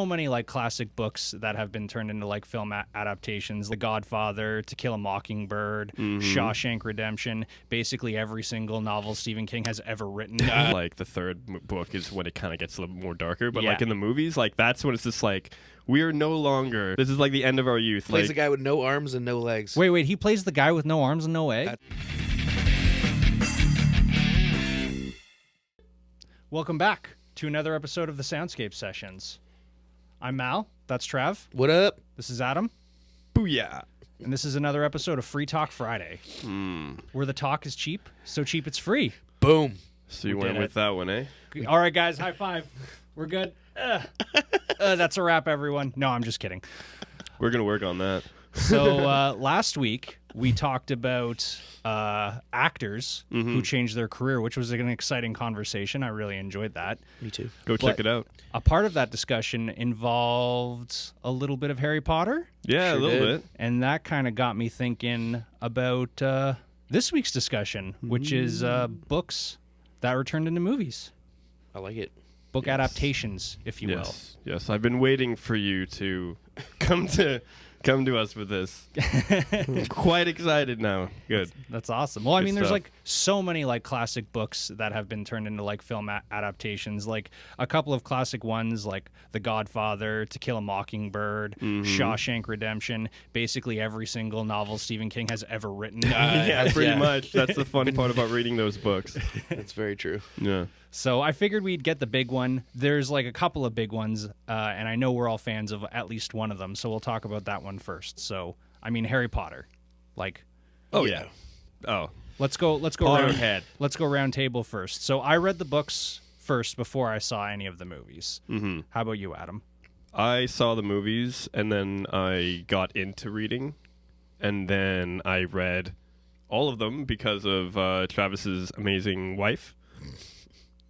So many like classic books that have been turned into like film adaptations. The Godfather, To Kill a Mockingbird, Shawshank Redemption, basically every single novel Stephen King has ever written. Like the third book is when it kind of gets a little more darker, but like in the movies, like that's when it's just like we are no longer. This is like the end of our youth. Plays like, a guy with no arms and no legs. Wait, he plays the guy with no arms and no legs? Welcome back to another episode of the Soundscape Sessions. I'm Mal. That's Trav. What up? This is Adam. booyah. And this is another episode of Free Talk Friday, where the talk is cheap, so cheap it's free. Boom. So you went with that one, eh? All right, guys, high five. We're good. That's a wrap, everyone. No, I'm just kidding. We're gonna work on that. So last week we talked about actors who changed their career, which was an exciting conversation. I really enjoyed that. Me too. Go check it out. A part of that discussion involved a little bit of Harry Potter. Yeah, Sure a little did. bit. And that kind of got me thinking about this week's discussion, which is books that were turned into movies. I like it. Book adaptations, if you will. Yes. I've been waiting for you to come to us with this. Quite excited now. Good. That's awesome. Well, I mean, there's stuff. like so many like classic books that have been turned into like film adaptations. Like a couple of classic ones like The Godfather, To Kill a Mockingbird, Shawshank Redemption, basically every single novel Stephen King has ever written. Yeah, pretty much. That's the funny part about reading those books. That's very true. Yeah. So I figured we'd get the big one. There's like a couple of big ones, and I know we're all fans of at least one of them. So we'll talk about that one first. So I mean, Harry Potter, like. Oh yeah. Oh. Let's go Potterhead. Let's go round table first. So I read the books first before I saw any of the movies. Mm-hmm. How about you, Adam? I saw the movies and then I got into reading, and then I read all of them because of Travis's amazing wife.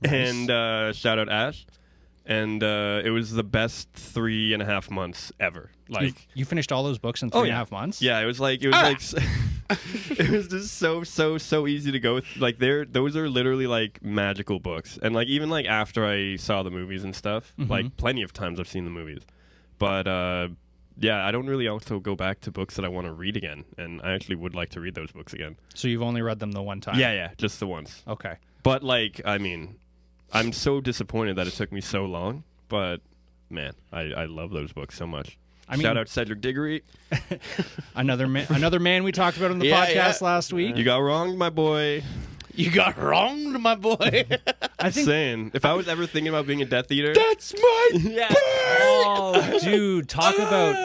Nice. And shout out Ash. And it was the best 3.5 months ever. Like You finished all those books in 3.5 months? Yeah, it was like it was just so easy to go. Like those are literally like magical books. And like even like after I saw the movies and stuff, like plenty of times I've seen the movies. But yeah, I don't really also go back to books that I want to read again, and I actually would like to read those books again. So you've only read them the one time? Yeah, just the once. Okay. But like, I mean, I'm so disappointed that it took me so long, but man, I love those books so much. Shout out Cedric Diggory. another man we talked about on the podcast last week. You got wronged, my boy. You got wronged, my boy. I think Saying, if I was ever thinking about being a Death Eater, That's my yeah. Oh, dude, talk about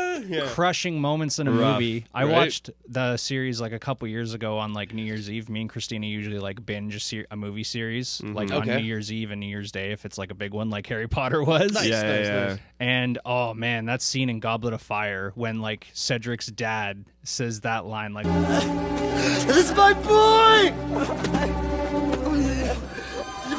crushing moments in a Rough, movie. I right? watched the series like a couple years ago on like New Year's Eve. Me and Christina usually like binge a movie series like on Okay. New Year's Eve and New Year's Day if it's like a big one like Harry Potter was. Nice. Yeah. And oh man, that scene in Goblet of Fire when like Cedric's dad says that line like This is my boy!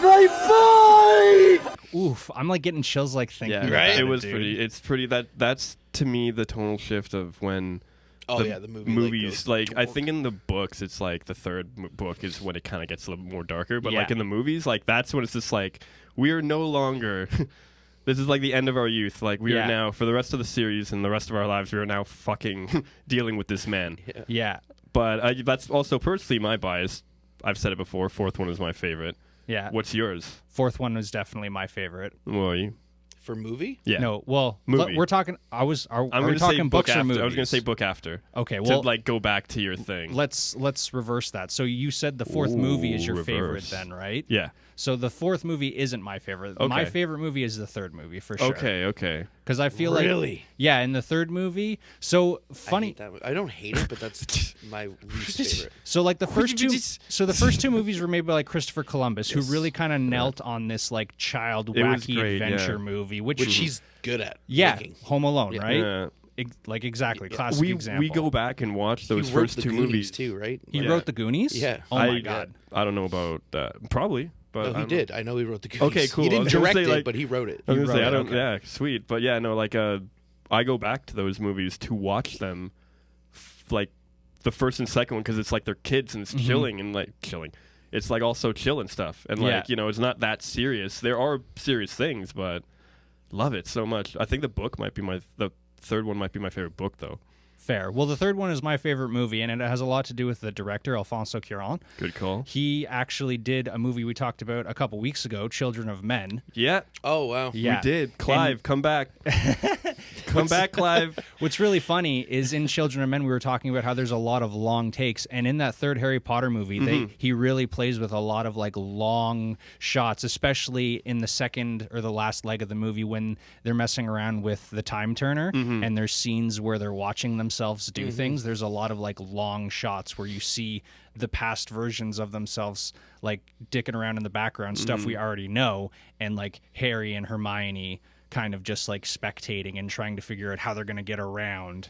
My boy! oof, I'm like getting chills like thinking Yeah, about it was dude. pretty. It's pretty. That's to me the tonal shift of when. the movie movies. like, Like I think in the books, it's like the third book is when it kind of gets a little more darker. But Yeah. like in the movies, like that's when it's just like we are no longer. This is like the end of our youth. Like we are now for the rest of the series and the rest of our lives. We are now fucking dealing with this man. Yeah. But that's also personally my bias. I've said it before. Fourth one is my favorite. Yeah. What's yours? Fourth one was definitely my favorite. Well, you. for movie. Yeah. No, well, Movie. we're talking. Are we gonna say talking book books or after. movies? I was gonna say book after. Okay, well, to like go back to your thing. let's reverse that. So you said the fourth movie is your favorite, reverse. then, right? Yeah. So the fourth movie isn't my favorite. Okay. My favorite movie is the third movie for sure. Okay. Because I feel like Really? yeah, in the third movie. So I funny. hate that movie. I don't hate it, but that's my least favorite. So like the first two. So the first two movies were made by like Christopher Columbus, who really kind of knelt on this like child It was wacky great, adventure yeah. movie, which He's good at. yeah, making. Home Alone, right? Yeah. Like exactly, classic We example. go back and watch those He wrote first the two Goonies movies too, right? He Yeah. wrote the Goonies. Yeah. Oh my god. I don't know about that. Probably, but No, I he don't did. I know he wrote the Goonies. Okay, cool. He I didn't was gonna direct say, it, like- but he wrote it. I was gonna say, wrote I it, don't. okay. Yeah, sweet. But yeah, no, like I go back to those movies to watch them, like the first and second one, because it's like they're kids and it's chilling and like chilling. It's like also chill and stuff, and Yeah. like it's not that serious. There are serious things, but love it so much. I think the third one might be my favorite book though. Fair. Well, the third one is my favorite movie, and it has a lot to do with the director, Alfonso Cuarón. Good call. He actually did a movie we talked about a couple weeks ago, Children of Men. Yeah. Oh wow. Yeah. We did. Clive, come back. Come back, Clive. What's really funny is in Children of Men, we were talking about how there's a lot of long takes, and in that third Harry Potter movie, he really plays with a lot of like long shots, especially in the second or the last leg of the movie when they're messing around with the time turner, and there's scenes where they're watching themselves do things. There's a lot of like long shots where you see the past versions of themselves like dicking around in the background, stuff we already know, and like Harry and Hermione kind of just like spectating and trying to figure out how they're going to get around.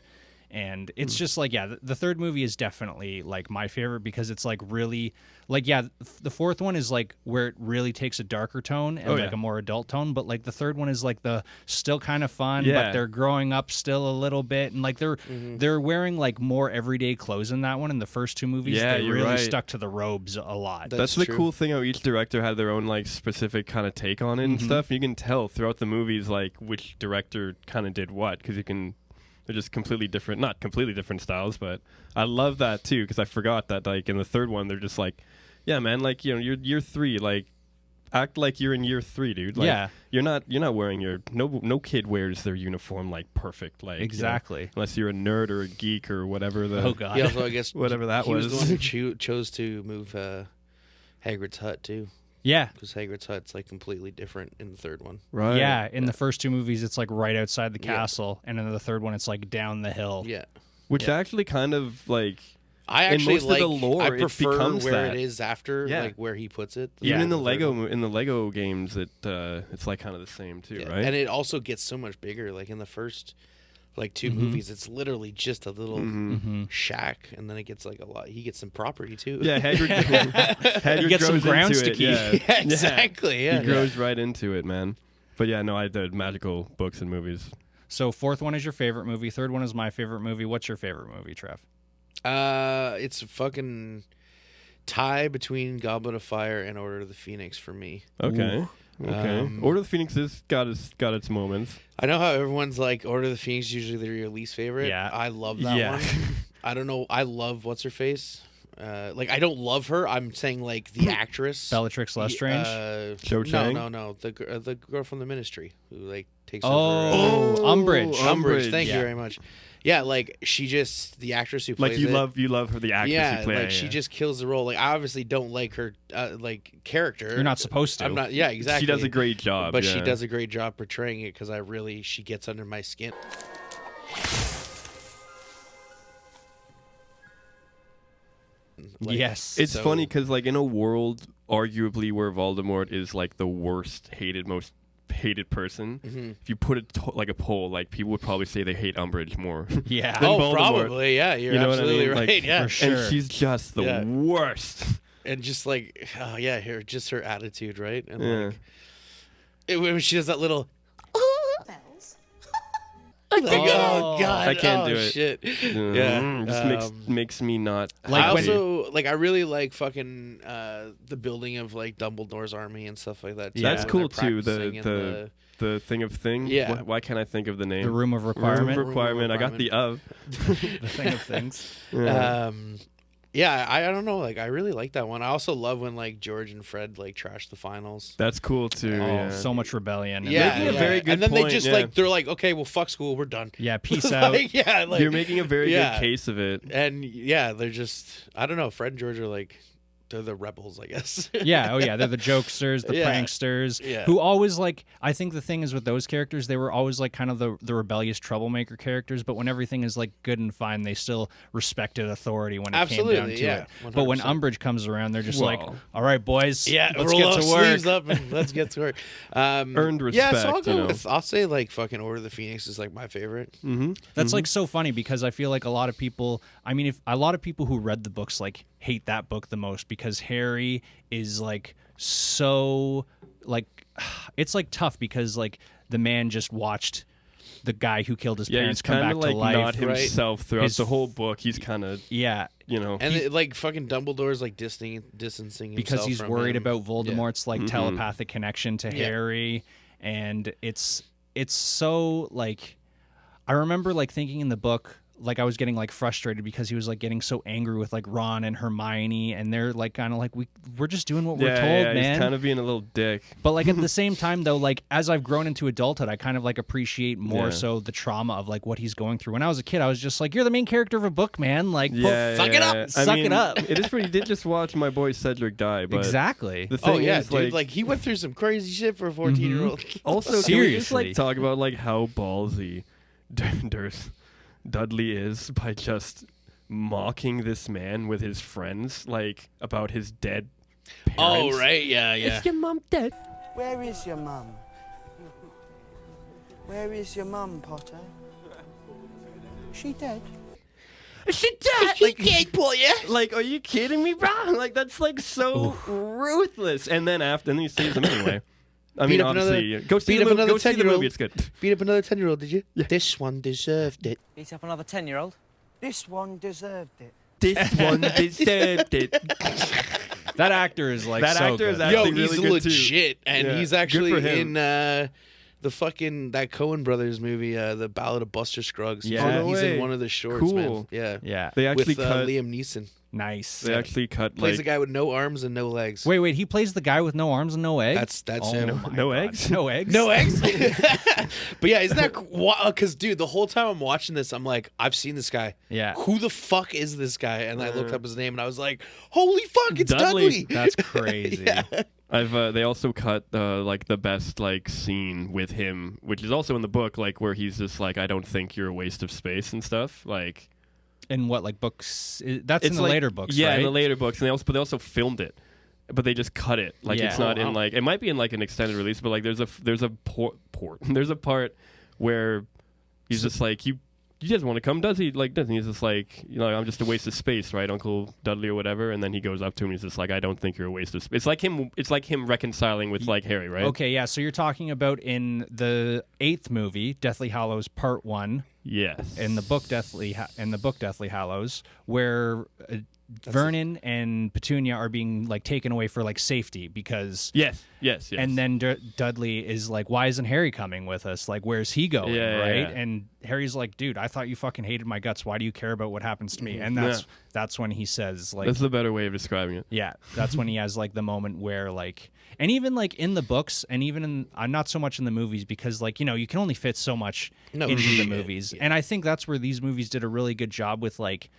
And it's just like, yeah, the third movie is definitely like my favorite because it's like really like, yeah, the fourth one is like where it really takes a darker tone and like a more adult tone. But like the third one is like the still kind of fun, but they're growing up still a little bit. And like they're wearing like more everyday clothes in that one. In the first two movies, they really stuck to the robes a lot. That's the cool thing how each director had their own like specific kind of take on it and stuff. You can tell throughout the movies like which director kind of did what because they're just completely different, not completely different styles, but I love that too because I forgot that like in the third one they're just like, yeah, man, like you're year 3, like act like you're in year 3, dude. Like, you're not wearing your no kid wears their uniform like perfect, like exactly, unless you're a nerd or a geek or whatever. Oh god, yeah. So I guess whatever that he was. the one who chose to move Hagrid's hut too. Yeah, because Hagrid's hut's like completely different in the third one. Right. Yeah, in the first two movies, it's like right outside the castle, and in the third one, it's like down the hill. Yeah, which actually kind of like I actually in most like. of the lore, I prefer it becomes where that. it is after, like where he puts it. Even in the third Lego games, it's like kind of the same too, right? And it also gets so much bigger. Like in the first. Like two movies, it's literally just a little shack, and then it gets like a lot. He gets some property too. Yeah, Hagrid you get some grounds to keep. Yeah. Yeah, exactly. Yeah, he grows right into it, man. But yeah, no, I did magical books and movies. So fourth one is your favorite movie. Third one is my favorite movie. What's your favorite movie, Trev? It's a fucking tie between Goblet of Fire and Order of the Phoenix for me. Okay. Ooh. Okay. Order of the Phoenix has got its moments. I know how everyone's like Order of the Phoenix is usually they're your least favorite. Yeah. I love that one. I don't know. I love what's her face. Like I don't love her. I'm saying like the actress Bellatrix Lestrange. Cho Chang? No. The girl from the Ministry who like takes over. Umbridge. Umbridge. Thank you very much. Yeah, like she just the actress who plays like you love her, the actress who plays. Like she just kills the role. Like I obviously don't like her like character. You're not supposed to. I'm not. Yeah, exactly. She does a great job, but she does a great job portraying it because she gets under my skin. Like, yes, it's funny because like in a world arguably where Voldemort is like the most hated person, if you put like a poll, like people would probably say they hate Umbridge more. Yeah. than Voldemort. Probably. Yeah, you're absolutely right. Like, yeah, for sure. And she's just the worst. And just like, oh yeah, her attitude, right? And like, when she does that little. Oh God! I can't do it. Shit. Yeah, just makes me not. Like I also I really like fucking the building of like Dumbledore's army and stuff like that. Too, that's cool too. The thing of thing. Yeah. Why can't I think of the name? The Room of Requirement. Room of Requirement. I got the of. The thing of things. Yeah, I don't know. Like, I really like that one. I also love when like George and Fred like trash the finals. That's cool too. Oh, so much rebellion. Yeah, very good and then point, they just like they're like, okay, well, fuck school, we're done. Yeah, peace out. Like, you're making a very good case of it. And yeah, they're just I don't know. Fred and George are like. They're the rebels, I guess. Yeah, oh yeah, they're the jokesters, the pranksters, who always like. I think the thing is with those characters, they were always like kind of the rebellious troublemaker characters. But when everything is like good and fine, they still respected authority when it came down to it. 100%. But when Umbridge comes around, they're just like, "All right, boys, let's roll get to work. Sleeves up and let's get to work." Earned respect. Yeah, so I'll go with. I'll say like fucking Order of the Phoenix is like my favorite. That's like so funny because I feel like a lot of people. I mean, if a lot of people who read the books like hate that book the most because Harry is like so like it's like tough because like the man just watched the guy who killed his parents come back like to life. Not himself throughout the whole book. He's kind of and like fucking Dumbledore's like distancing himself because he's worried him. about Voldemort's like telepathic connection to Harry, and it's it's so like, I remember like thinking in the book, like I was getting like frustrated because he was like getting so angry with like Ron and Hermione, and they're like kind of like we're just doing what we're told, man. He's kind of being a little dick. But like at the same time though, like as I've grown into adulthood, I kind of like appreciate more so the trauma of like what he's going through. When I was a kid, I was just like, you're the main character of a book, man. Like, suck it up, suck it up. It is pretty. You did just watch my boy Cedric die, but exactly. The thing is, dude, like he went through some crazy shit for a 14-year-old. Also, can we just like talk about like how ballsy Dudley is by just mocking this man with his friends, like about his dead parents. Oh right, yeah. Is your mom dead? Where is your mum? Where is your mum, Potter? Is she dead? Is she dead? Like, dead, boy, yeah? Like, are you kidding me, bro? Like, that's like so ruthless. And then he saves him anyway. I mean, obviously, go see the movie. Go see the movie. It's good. Beat up another 10-year-old, did you? Yeah. This one deserved it. Beat up another 10-year-old? This one deserved it. This one deserved it. That actor is like that so actor is good. actually he's really good legit, too. and Yeah. he's actually Good for him. in the fucking that Coen Brothers movie, the Ballad of Buster Scruggs. Yeah. Oh, no he's way. in one of the shorts, Cool. man. Yeah, Yeah. They actually with cut. Liam Neeson. Nice. They actually cut Plays like a guy with no arms and no legs. Wait, he plays the guy with no arms and no eggs? That's Oh him. my No God. eggs? No eggs? No eggs. But yeah, isn't that because dude, the whole time I'm watching this, I'm like, I've seen this guy. Yeah. Who the fuck is this guy? And I looked up his name and I was like, holy fuck, it's Dudley. That's crazy. Yeah. they also cut like the best like scene with him, which is also in the book, like where he's just like, I don't think you're a waste of space and stuff. Like In what, like books? That's in the like, later books, yeah, right? in the later books, and they also filmed it, but they just cut it. Like Yeah. it's not in like it might be in like an extended release, but like there's a there's a part where he's just like you just want to come, does he? Like doesn't he? He's just like, you know, I'm just a waste of space, right, Uncle Dudley or whatever. And then he goes up to him, and he's just like, I don't think you're a waste of space. It's like him reconciling with like Harry, right? Okay, yeah. So you're talking about in the 8th movie, Deathly Hallows Part 1. Yes. In the book Deathly Hallows, where Vernon and Petunia are being like taken away for like safety because yes. And then Dudley is like, why isn't Harry coming with us? Like, where's he going? Yeah, right? yeah. And Harry's like, dude, I thought you fucking hated my guts. Why do you care about what happens to me? And that's when he says like, That's the better way of describing it. yeah, that's when he has like the moment where like, and even like in the books and even in not so much in the movies because like, you know, you can only fit so much into the movies. Yeah. And I think that's where these movies did a really good job with like,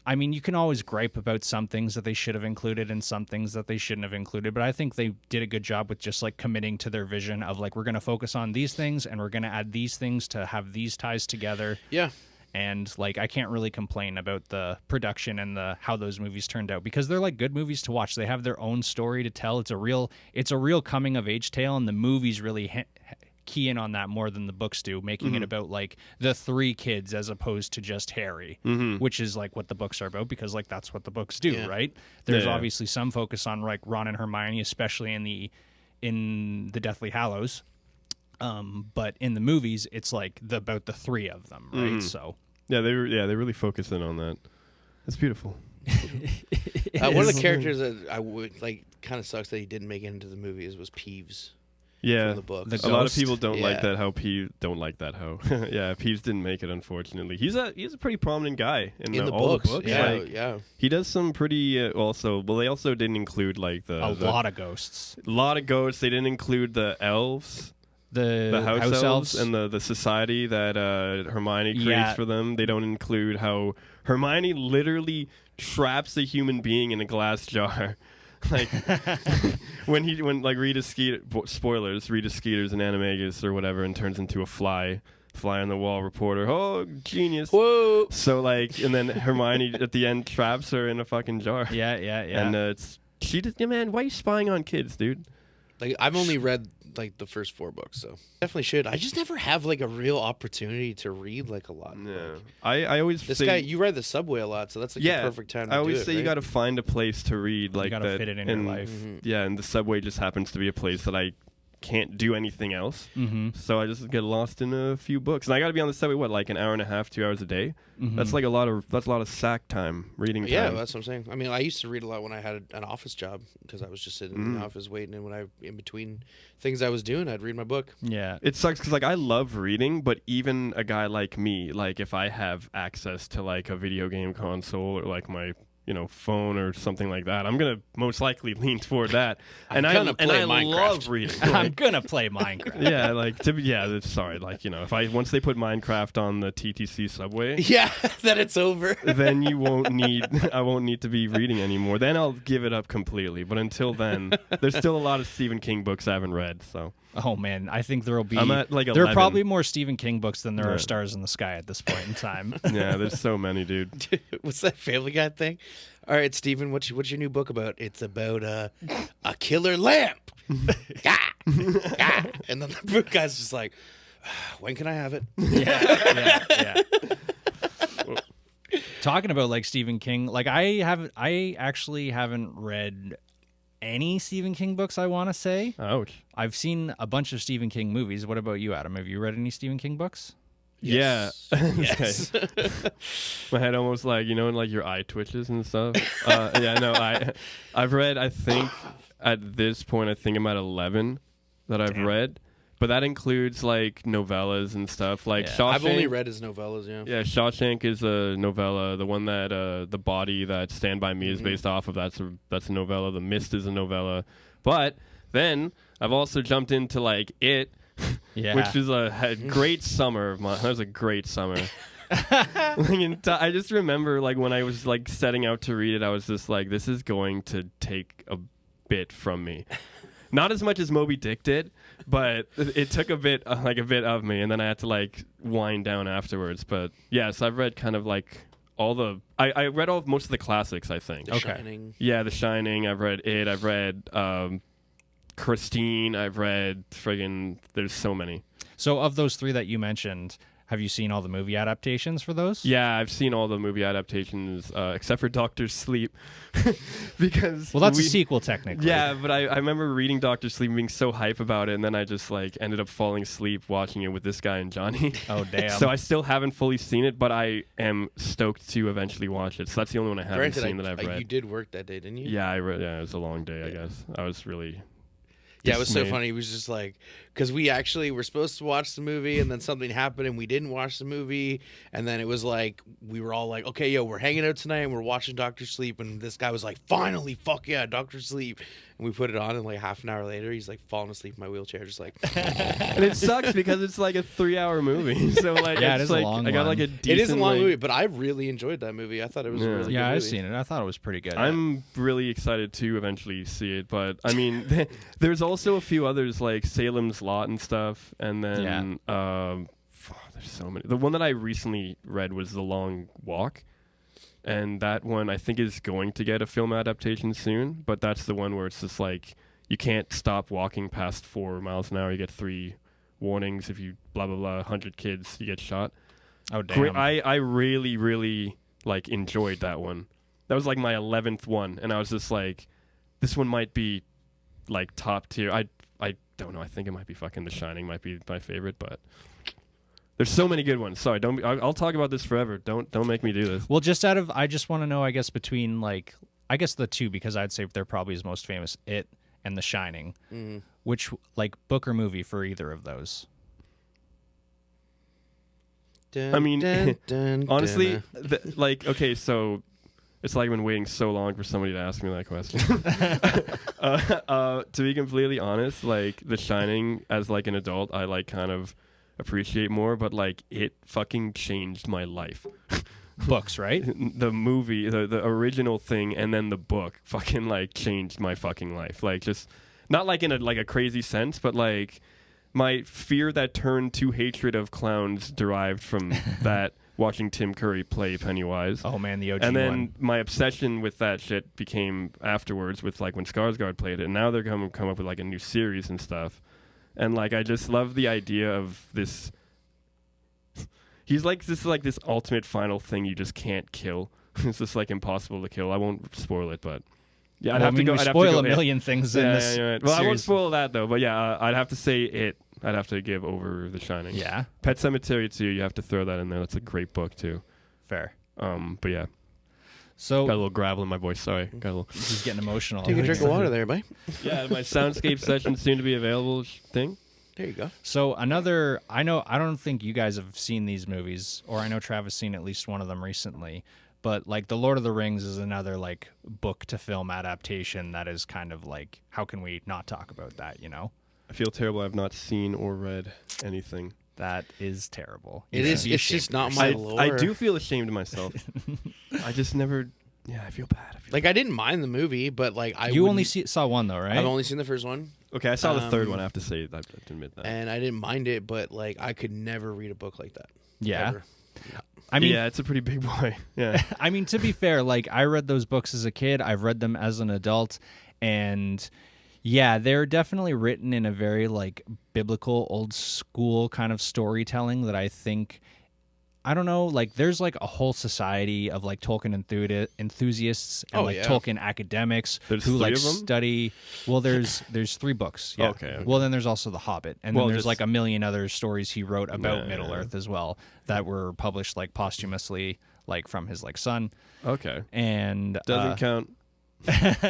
I mean, you can always gripe about some things that they should have included and some things that they shouldn't have included, but I think they did a good job with just like committing to their vision of like, we're going to focus on these things and we're going to add these things to have these ties together. Yeah. And like, I can't really complain about the production and the how those movies turned out because they're like good movies to watch. They have their own story to tell. It's a real coming of age tale, and the movies really key in on that more than the books do, making it about like the 3 kids as opposed to just Harry, which is like what the books are about because like that's what the books do, right? There's obviously some focus on like Ron and Hermione, especially in the Deathly Hallows. But in the movies, it's like about the 3 of them, right? So they really focus in on that. That's beautiful. One of the characters that I would like kind of sucks that he didn't make it into the movies was Peeves. Yeah, From the book. The a lot of ghost? people don't like Yeah. that. How Peeves don't like that. How yeah, Peeves didn't make it. Unfortunately, he's a pretty prominent guy in In the all books. the books. Yeah, Like, yeah. he does some pretty also. Well, they also didn't include like a lot of ghosts. lot of ghosts. They didn't include the elves, The house elves, and the society that Hermione creates Yeah. for them. They don't include how Hermione literally traps a human being in a glass jar. Like when Rita Skeeter, spoilers, Rita Skeeter's an animagus or whatever and turns into a fly on the wall reporter. Oh, genius. Whoa. So like, and then Hermione at the end traps her in a fucking jar. Yeah. And she just, yeah, man, why are you spying on kids, dude? Like I've only read like the first 4 books, so definitely should. I just never have like a real opportunity to read like a lot. Yeah. Like, I always this say, guy, you read the Subway a lot, so that's like the perfect time to I always do it, say you right? got to find a place to read like gotta that. fit it in your and, life. Yeah, and the Subway just happens to be a place that I can't do anything else. Mm-hmm. So I just get lost in a few books, and I got to be on the subway like an hour and a half, 2 hours a day. Mm-hmm. That's like a lot of sack time, reading time. Yeah, that's what I'm saying. I mean, I used to read a lot when I had an office job because I was just sitting in the office waiting, and when I in between things I was doing, I'd read my book. Yeah. It sucks because like I love reading, but even a guy like me, like if I have access to like a video game console or like my phone or something like that, I'm gonna most likely lean toward that. And I love reading. I'm gonna play Minecraft. Yeah, like sorry, like if once they put Minecraft on the TTC subway, Yeah, then it's over. then I won't need to be reading anymore. Then I'll give it up completely. But until then, there's still a lot of Stephen King books I haven't read. So. Oh man, I think there'll be. I'm at like 11. There are probably more Stephen King books than there are stars in the sky at this point in time. Yeah, there's so many, dude. What's that Family Guy thing? All right, Steven, what's your new book about? It's about a killer lamp. Gah! Gah! And then the guy's just like, when can I have it? Yeah. Talking about like Stephen King, like I actually haven't read any Stephen King books, I want to say. Ouch. I've seen a bunch of Stephen King movies. What about you, Adam? Have you read any Stephen King books? Yes. Yeah. Yes. My head almost like, and like your eye twitches and stuff. Yeah, no, I've read, I think, at this point, I think I'm at 11 that I've read. But that includes like novellas and stuff. Like Shawshank. I've only read his novellas, yeah. Yeah, Shawshank is a novella. The one that The Body that Stand By Me is based off of, that's a novella. The Mist is a novella. But then I've also jumped into like It, which is a great summer of mine. That was a great summer. I just remember like when I was like setting out to read it, I was just like, this is going to take a bit from me. Not as much as Moby Dick did, but it took a bit of me, and then I had to like wind down afterwards. But yes, I've read kind of like I read most of the classics, I think. The Shining. Yeah, The Shining. I've read It. I've read Christine. I've read there's so many. So of those three that you mentioned, have you seen all the movie adaptations for those? Yeah, I've seen all the movie adaptations except for Doctor Sleep. Because that's a sequel technically. Yeah, but I remember reading Doctor Sleep and being so hype about it, and then I just like ended up falling asleep watching it with this guy and Johnny. Oh damn. So I still haven't fully seen it, but I am stoked to eventually watch it. So that's the only one I haven't seen that I've read. You did work that day, didn't you? Yeah, I read. Yeah, it was a long day. I guess I was really. Yeah, it was so funny. He was just like, because we actually were supposed to watch the movie, and then something happened, and we didn't watch the movie, and then it was like, we were all like, okay, we're hanging out tonight, and we're watching Dr. Sleep, and this guy was like, finally, fuck yeah, Dr. Sleep. And we put it on, and like half an hour later, he's like falling asleep in my wheelchair, just like. And it sucks because it's like a 3-hour movie. So like, yeah, it is like, a long I got one. like a decent. It is a long movie, but I really enjoyed that movie. I thought it was a really good movie. I've seen it. I thought it was pretty good. I'm really excited to eventually see it, but I mean, there's also a few others like Salem's Lot and stuff, and then there's so many. The one that I recently read was The Long Walk. And that one I think is going to get a film adaptation soon, but that's the one where it's just like you can't stop walking past 4 miles an hour. You get 3 warnings. If you blah blah blah 100 kids, you get shot. Oh damn! I really really like enjoyed that one. That was like my 11th one, and I was just like, this one might be like top tier. I don't know. I think it might be fucking The Shining might be my favorite, but. There's so many good ones. Sorry, I'll talk about this forever. Don't make me do this. Well, I just want to know, I guess, between like, I guess the two, because I'd say they're probably his most famous, It and The Shining. Mm. Which, like, book or movie for either of those? I mean, honestly, like, okay, so it's like I've been waiting so long for somebody to ask me that question. To be completely honest, like, The Shining as like an adult, I like kind of appreciate more, but like it fucking changed my life. Books, right? The movie, the original thing, and then the book fucking like changed my fucking life. Like just not like in a crazy sense, but like my fear that turned to hatred of clowns derived from that watching Tim Curry play Pennywise. Oh man, the OG and then one. My obsession with that shit became afterwards with like when Skarsgård played it, and now they're come up with like a new series and stuff. And like I just love the idea of this. He's like this ultimate final thing you just can't kill. It's just like impossible to kill. I won't spoil it, but Yeah, I'd Well, have to go. we I'd have to spoil go a million things in this. You're right. Well, I won't series. spoil that though. But yeah, I'd have to say it. I'd have to give over The Shining. Yeah, Pet Sematary too. You have to throw that in there. That's a great book too. fair. But yeah, So got a little gravel in my voice. Sorry, got a little. he's getting emotional. Take a drink of water there, bye. Yeah, my soundscape session soon to be available thing. There you go. So another, I don't think you guys have seen these movies, or I know Travis seen at least one of them recently. But like The Lord of the Rings is another like book to film adaptation that is kind of like, how can we not talk about that? You know, I feel terrible. I've not seen or read anything. that is terrible. It is. It's just not my lore. I do feel ashamed of myself. I just never. Yeah, I feel bad. Like I didn't mind the movie, but like You only saw one though, right? I've only seen the first one, Okay, I saw the third one. I have to say, I have to admit that. and I didn't mind it, but like I could never read a book like that. Yeah. Ever. I mean, yeah, it's a pretty big boy. Yeah. I mean, to be fair, like I read those books as a kid. I've read them as an adult, and yeah, they're definitely written in a very like biblical, old school kind of storytelling that I think. I don't know, like there's like a whole society of like Tolkien enthusiasts and like Tolkien academics There's who three like of them? study. Well, there's 3 books. Yeah. Okay. Well, then there's also The Hobbit, and Well, then there's just- like a million other stories he wrote about Yeah, Middle yeah. Earth as well that were published like posthumously, like from his like son. Okay. And Doesn't count.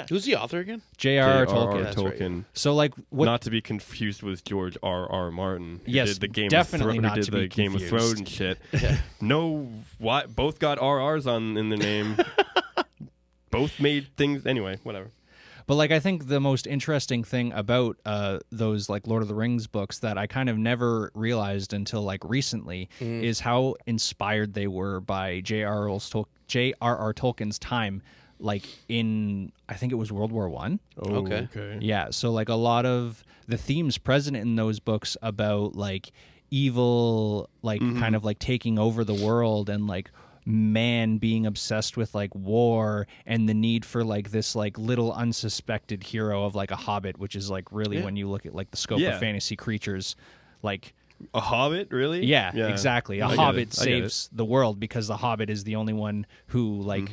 Who's the author again? J.R.R. J.R.R. Tolkien. That's right. Tolkien. So like what? Not to be confused with George R.R. Martin. Who Yes, did the Game definitely of not who to did the be Game of confused. Thrones and shit. No, what? Both got RRs in the name. Both made things anyway. Whatever. But like I think the most interesting thing about those like Lord of the Rings books that I kind of never realized until like recently is how inspired they were by J.R.R. Tolkien's time, like in I think it was World War I. Oh, Okay. Yeah, so like a lot of the themes present in those books about like evil, like kind of like taking over the world and like man being obsessed with like war and the need for like this like little unsuspected hero of like a hobbit, which is like really when you look at like the scope Yeah. of fantasy creatures, like A Hobbit, really? yeah. Exactly. A I get hobbit it. I get it. saves the world because the hobbit is the only one who like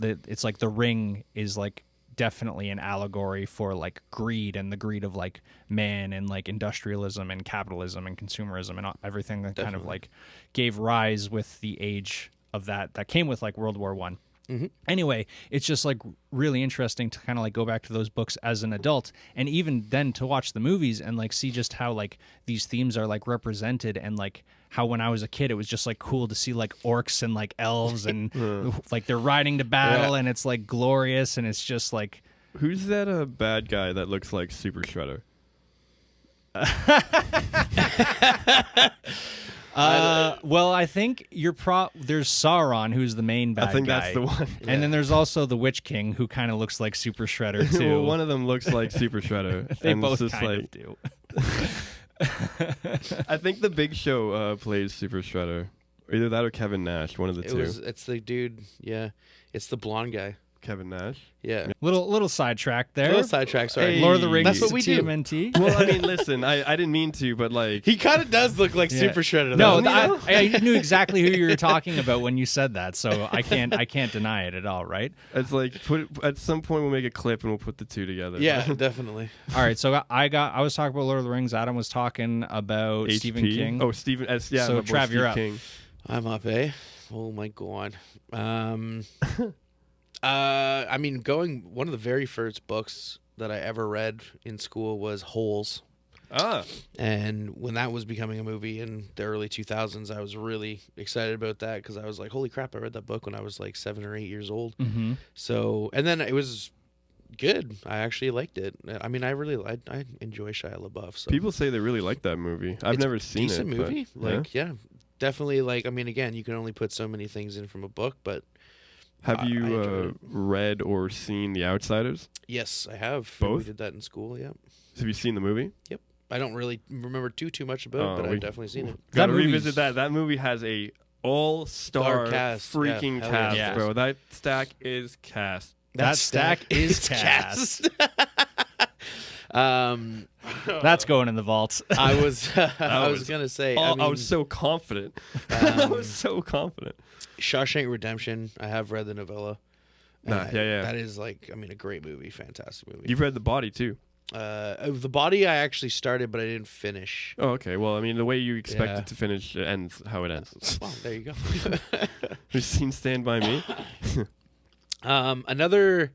it's like the ring is like definitely an allegory for like greed and the greed of like man and like industrialism and capitalism and consumerism and everything that kind of like gave rise with the age of that came with like World War I. Anyway, it's just like really interesting to kind of like go back to those books as an adult and even then to watch the movies and like see just how like these themes are like represented and like how when I was a kid it was just like cool to see like orcs and like elves and like they're riding to battle and it's like glorious and it's just like Who's that bad guy that looks like Super Shredder? well, I think there's Sauron, who's the main bad guy. I think that's the one. And then there's also the Witch King, who kind of looks like Super Shredder too. Well, one of them looks like Super Shredder. They and both it's just kind like, of do. I think the Big Show plays Super Shredder. Either that or Kevin Nash. One of the two. It's the dude. Yeah, it's the blonde guy. Kevin Nash. Yeah. Little sidetrack there. Little sidetrack. Sorry. Hey. Lord of the Rings. That's what we do. TMNT. Well, I mean, listen, I didn't mean to, but like, He kind of does look like Yeah. Super Shredder. No, though. I knew exactly who you were talking about when you said that, so I can't deny it at all, right? it's like at some point we'll make a clip and we'll put the two together. Yeah, definitely. All right, so I was talking about Lord of the Rings. Adam was talking about HP. Stephen King. Oh, Stephen. Yeah. So, my boy Trav, Steve you're up. King. I'm up, eh? Oh my god. I mean, one of the very first books that I ever read in school was Holes. Ah. And when that was becoming a movie in the early 2000s, I was really excited about that because I was like, holy crap, I read that book when I was like 7 or 8 years old. Mm-hmm. So, and then it was good. I actually liked it. I mean, I enjoy Shia LaBeouf. So People say they really like that movie. I've It's never a seen decent it. movie. But, Like, yeah, definitely. Like, I mean, again, you can only put so many things in from a book, but Have I you enjoyed it. read or seen The Outsiders? yes, I have. Both? We did that in school. Yeah. Have you seen the movie? Yep. I don't really remember too much about it, but I've definitely seen it. That Gotta movie's- revisit that. That movie has a all-star Star cast. freaking Yeah, hell cast, yeah. bro. That stack is cast. That stack is cast. That's going in the vault. I was was gonna say. Oh, I, mean, I was so confident. I was so confident. Shawshank Redemption. I have read the novella. Nah, yeah. That is like, I mean, a great movie, fantastic movie. You've read The Body too. The Body I actually started, but I didn't finish. Oh, okay. Well, I mean, the way you expect Yeah. it to finish ends how it ends. Well, there you go. You've seen Stand By Me? Another.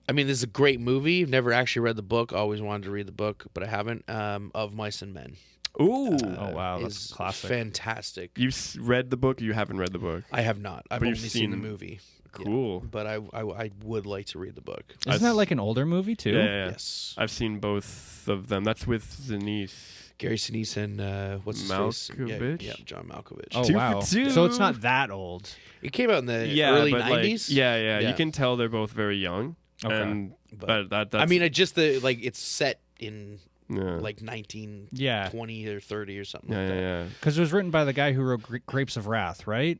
I mean, this is a great movie. I've never actually read the book. Always wanted to read the book, but I haven't. Of Mice and Men. Ooh. Oh wow, that's Is classic. fantastic. You've read the book or you haven't read the book? I have not. I've But only you've seen the seen- movie. Cool. Yeah. But I would like to read the book. Isn't that like an older movie too? Yeah. Yes. I've seen both of them. That's with Denise. Gary Sinise and what's his face? Malkovich? Yeah, John Malkovich. Oh 2 for wow. 2. So it's not that old. It came out in the Yeah, early but 90s. like, yeah. Yeah. You can tell they're both very young. Okay. And But, that's, I mean, it just it's set in yeah. like 1920 Yeah. or 30 or something. yeah, like that. yeah. Because it was written by the guy who wrote Grapes of Wrath, right?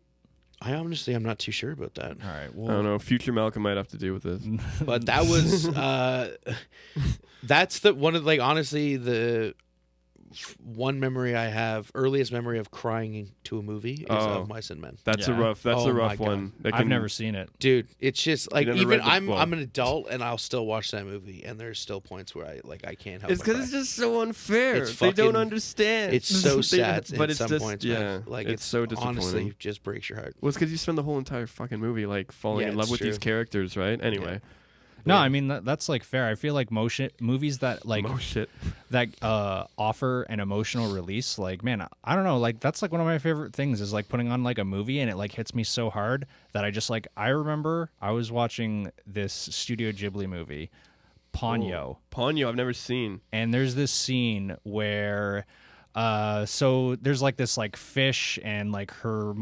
I'm not too sure about that. All right. I Well, don't know. Future Malcolm might have to do with this. But that was that's the one of like honestly the one memory I have, earliest memory of crying to a movie is Oh. of Mice and Men. That's Yeah. a rough. That's Oh a my rough God. one. That I've can- never seen it. Dude, it's just like never even read the- I'm well- I'm an adult and I'll still watch that movie and there's still points where I can't help It's but because cry. it's just so unfair. It's They don't fucking- understand. It's so They- sad but at it's some just, points, yeah. man. Like it's so disappointing. honestly just breaks your heart. Well, it's because you spend the whole entire fucking movie like falling Yeah, in love it's with these true. characters, right? Anyway, No, Yeah. I mean that's like fair. I feel like movies that like oh shit. that offer an emotional release, like man, I don't know, like that's like one of my favorite things is like putting on like a movie and it like hits me so hard that I just like I remember I was watching this Studio Ghibli movie, Ponyo, Ponyo, I've never seen. and there's this scene where so there's like this like fish and like her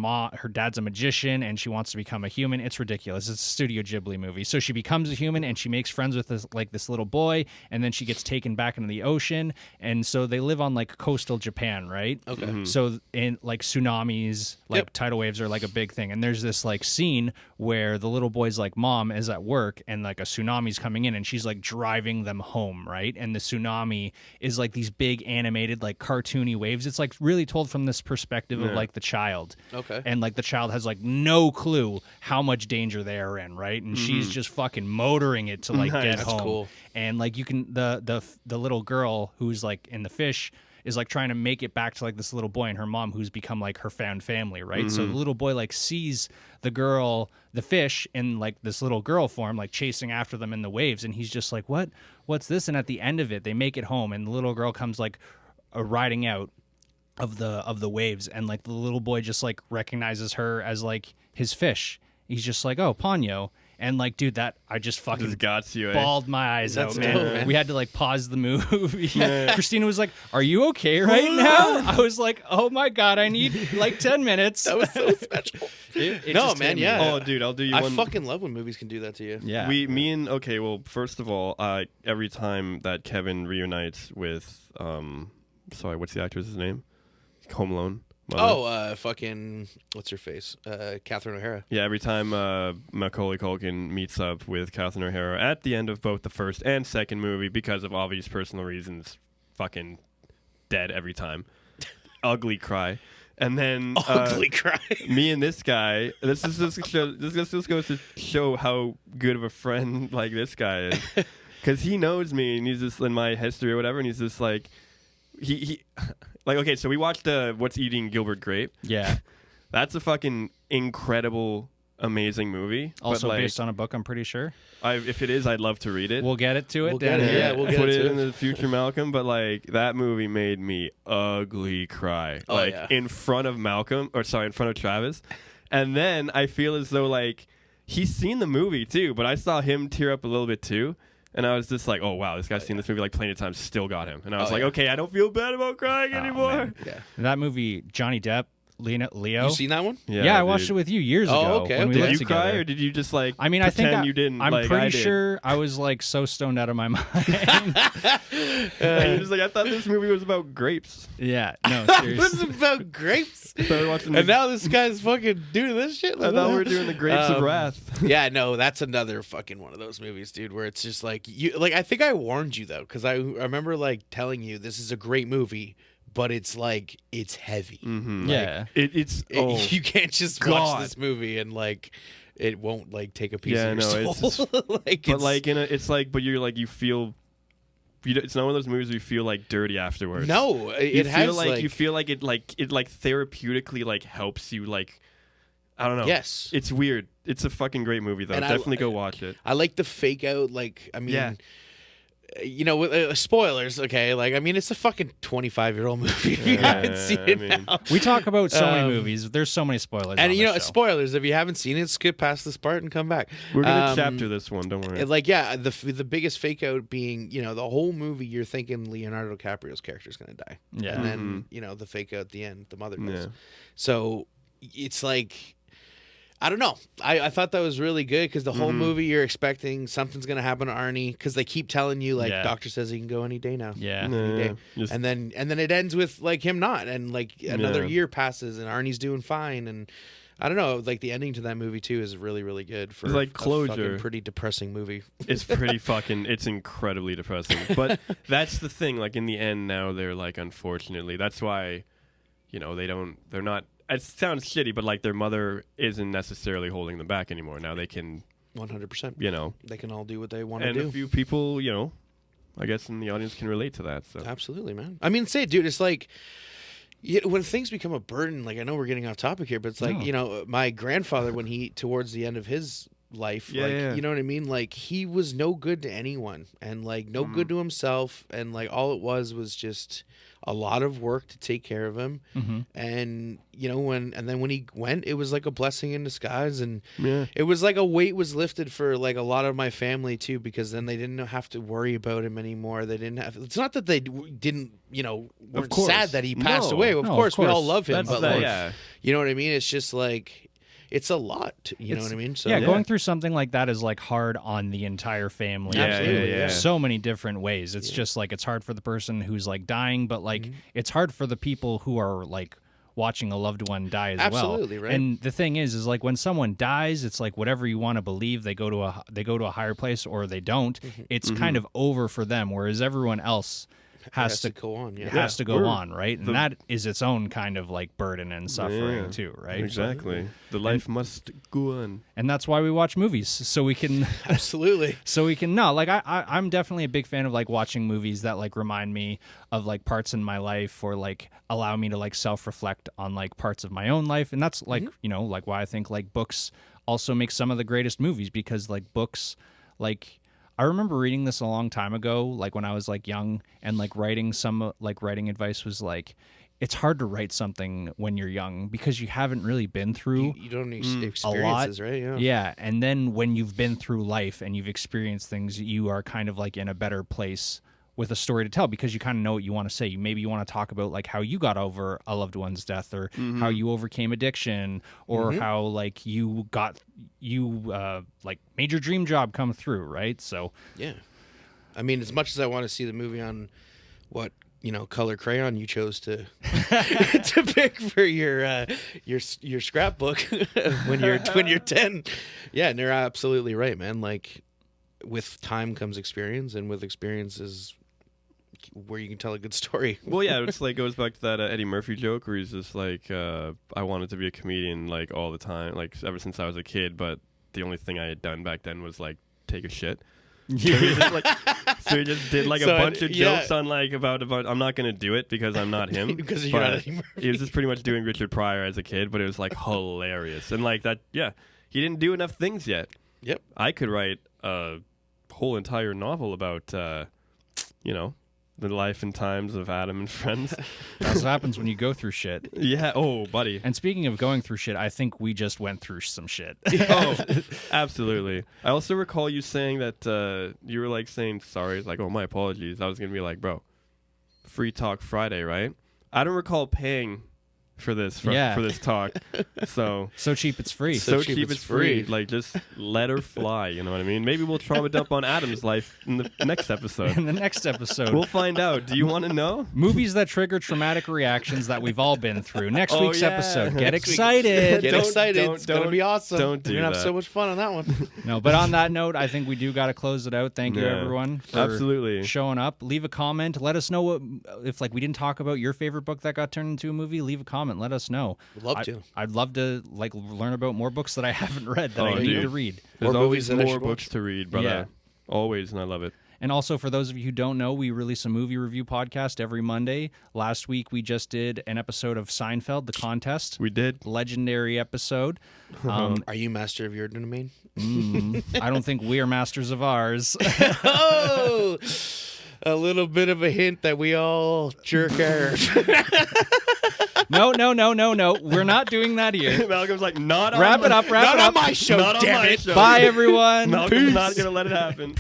dad's a magician and she wants to become a human. It's ridiculous. It's a Studio Ghibli movie. So she becomes a human and she makes friends with this little boy, and then she gets taken back into the ocean, and so they live on like coastal Japan, right? Okay. So in like tsunamis, like Yep. tidal waves are like a big thing. And there's this like scene where the little boy's like mom is at work and like a tsunami's coming in and she's like driving them home, right? And the tsunami is like these big animated like cartoony waves. It's like really told from this perspective of like the child. Okay. And like the child has like no clue how much danger they are in, right? And she's just fucking motoring it to like Nice. get That's home. cool. And like you can the little girl who's like in the fish is like trying to make it back to like this little boy and her mom who's become like her found family, right? So the little boy like sees the girl, the fish in like this little girl form, like chasing after them in the waves, and he's just like, what's this? And at the end of it, they make it home and the little girl comes like riding out of the waves, and like the little boy just like recognizes her as like his fish. He's just like, oh, Ponyo. And like, dude, that I just fucking Just got you. bawled my eyes That's out, man. dope, man. We had to like pause the movie. Christina was like, "Are you okay right now?" I was like, "Oh my god, I need like 10 minutes." That was so special. It No, just man, hit me. yeah. Oh, dude, I'll do you I one. fucking love when movies can do that to you. Yeah. Okay, well, first of all, every time that Kevin reunites with, sorry, what's the actress' name? Home Alone. Mother. Oh, fucking what's her face? Catherine O'Hara. Yeah, every time Macaulay Culkin meets up with Catherine O'Hara at the end of both the first and second movie, because of obvious personal reasons, fucking dead every time. Ugly cry. And then Ugly cry. me and this guy, this goes to show how good of a friend like this guy is, because he knows me and he's just in my history or whatever, and he's just like he like, okay, so we watched What's Eating Gilbert Grape. Yeah. That's a fucking incredible, amazing movie. Also but, like, based on a book, I'm pretty sure. if it is, I'd love to read it. We'll get it to it. We'll get down it, here. yeah, we'll get put it it to in it. the future Malcolm, but like that movie made me ugly cry, Oh, like yeah. in front of in front of Travis, and then I feel as though like he's seen the movie too, but I saw him tear up a little bit too, and I was just like, oh wow, this guy's seen this movie like plenty of times, still got him, and I was Oh, like, yeah. okay, I don't feel bad about crying anymore. man. Yeah. That movie, Johnny Depp, Leo. You seen that one? Yeah, I watched it with you years Oh, ago. okay, when we okay. Did lived you cry together. or did you just like? I mean, I think pretend you didn't. I'm like pretty I did? sure I was like so stoned out of my mind. And you're just like, I thought this movie was about grapes. Yeah, no, This seriously. is about grapes. So we're watching And now this guy's fucking doing this shit. I thought we were doing the Grapes of Wrath. Yeah, no, that's another fucking one of those movies, dude, where it's just like you like I think I warned you though, because I remember like telling you this is a great movie, but it's like it's heavy. Mm-hmm. Yeah. It's You can't just God. watch this movie and like it won't like take a piece Yeah, of your no, it's soul. but you're like you feel. It's not one of those movies where you feel like dirty afterwards. No, it has you feel like it therapeutically like helps you like. I don't know. Yes, it's weird. It's a fucking great movie though. Definitely go watch it. I like the fake out. Like I mean. You know, spoilers. Okay, like I mean, it's a fucking 25-year-old movie. If you haven't seen it now, we talk about so many movies. There's so many spoilers. And on you know, this show. spoilers. If you haven't seen it, skip past this part and come back. We're gonna chapter this one. Don't worry. Like, yeah, the biggest fake out being, you know, the whole movie. You're thinking Leonardo DiCaprio's character is gonna die. Yeah, and then you know the fake out at the end, the mother does. Yeah. So it's like. I don't know. I thought that was really good because the whole movie you're expecting something's gonna happen to Arnie because they keep telling you like doctor says he can go any day now. Yeah. Any day. And then it ends with like him not and like another year passes and Arnie's doing fine and I don't know like the ending to that movie too is really really good for it's like a closure. fucking pretty depressing movie. It's pretty fucking. It's incredibly depressing. But that's the thing. Like in the end, now they're like unfortunately that's why, you know they're not. It sounds shitty, but like their mother isn't necessarily holding them back anymore. Now they can 100%. You know, they can all do what they want to and do. a few people, you know, I guess in the audience can relate to that. So absolutely, man. I mean, say, dude, it's like when things become a burden. Like I know we're getting off topic here, but it's like you know, my grandfather when he towards the end of his life, you know what I mean. Like he was no good to anyone, and like no good to himself, and like all it was just a lot of work to take care of him. And you know then when he went, it was like a blessing in disguise, and it was like a weight was lifted for like a lot of my family too, because then they didn't have to worry about him anymore. They didn't have. It's not that they didn't, you know, weren't sad that he passed away. Of course, we all love him, but like, you know what I mean. It's just like. It's a lot, you know what I mean? So going through something like that is like hard on the entire family. Absolutely, so many different ways. It's just like it's hard for the person who's like dying, but like it's hard for the people who are like watching a loved one die as well. Absolutely, right. And the thing is like when someone dies, it's like whatever you want to believe, they go to a higher place or they don't. It's kind of over for them, whereas everyone else has to go on, has to go on, right? And that is its own kind of like burden and suffering too, right? Exactly. The life must go on. And that's why we watch movies, so we can absolutely. So we can like I'm definitely a big fan of like watching movies that like remind me of like parts in my life or like allow me to like self-reflect on like parts of my own life. And that's like, you know, like why I think like books also make some of the greatest movies, because like books like I remember reading this a long time ago, like when I was like young, and like writing advice was like, it's hard to write something when you're young because you haven't really been through you don't experiences, right? Yeah. And then when you've been through life and you've experienced things, you are kind of like in a better place with a story to tell because you kind of know what you want to say. Maybe you want to talk about like how you got over a loved one's death or how you overcame addiction or how like you like made your dream job come through, right? So yeah, I mean, as much as I want to see the movie on what color crayon you chose to to pick for your scrapbook when you're 10, yeah, and they're absolutely right, man. Like with time comes experience, and with experience is where you can tell a good story. Well, yeah, it's like goes back to that Eddie Murphy joke where he's just like, I wanted to be a comedian like all the time, like ever since I was a kid, but the only thing I had done back then was like take a shit. So he just did like a bunch of jokes on like about I'm not gonna do it because I'm not him. Because you're not Eddie Murphy. He was just pretty much doing Richard Pryor as a kid, but it was like hilarious and like that. Yeah, he didn't do enough things yet. Yep, I could write a whole entire novel about the life and times of Adam and friends. That's what happens when you go through shit. Yeah. Oh, buddy. And speaking of going through shit, I think we just went through some shit. Oh, absolutely. I also recall you saying that you were like saying sorry. It's like, oh, my apologies. I was going to be like, bro, Free Talk Friday, right? I don't recall paying for this for this talk. So cheap it's free. So cheap it's free. Like just let her fly, you know what I mean? Maybe we'll trauma dump on Adam's life in the next episode. In the next episode. We'll find out. Do you want to know? Movies that trigger traumatic reactions that we've all been through. Next week's episode. Get excited. Get excited. It's going to be awesome. Don't do We're going to have so much fun on that one. No, but on that note, I think we do got to close it out. Thank you, everyone, for absolutely showing up. Leave a comment. Let us know if like we didn't talk about your favorite book that got turned into a movie. Leave a comment. comment. Let us know. Would love to. I'd love to like learn about more books that I haven't read that I need dude. to read. There's More always movies that I more should books watch. to read, brother. Yeah. Always, and I love it. And also, for those of you who don't know, we release a movie review podcast every Monday. Last week, we just did an episode of Seinfeld, The Contest. We did. Legendary episode. Are you master of your domain? I don't think we're masters of ours. Oh, a little bit of a hint that we all jerk ours. No. We're not doing that here. Malcolm's like, not Wrap on it up. Not on my show, Not on damn my it. show. Bye, everyone. Malcolm's not going to let it happen.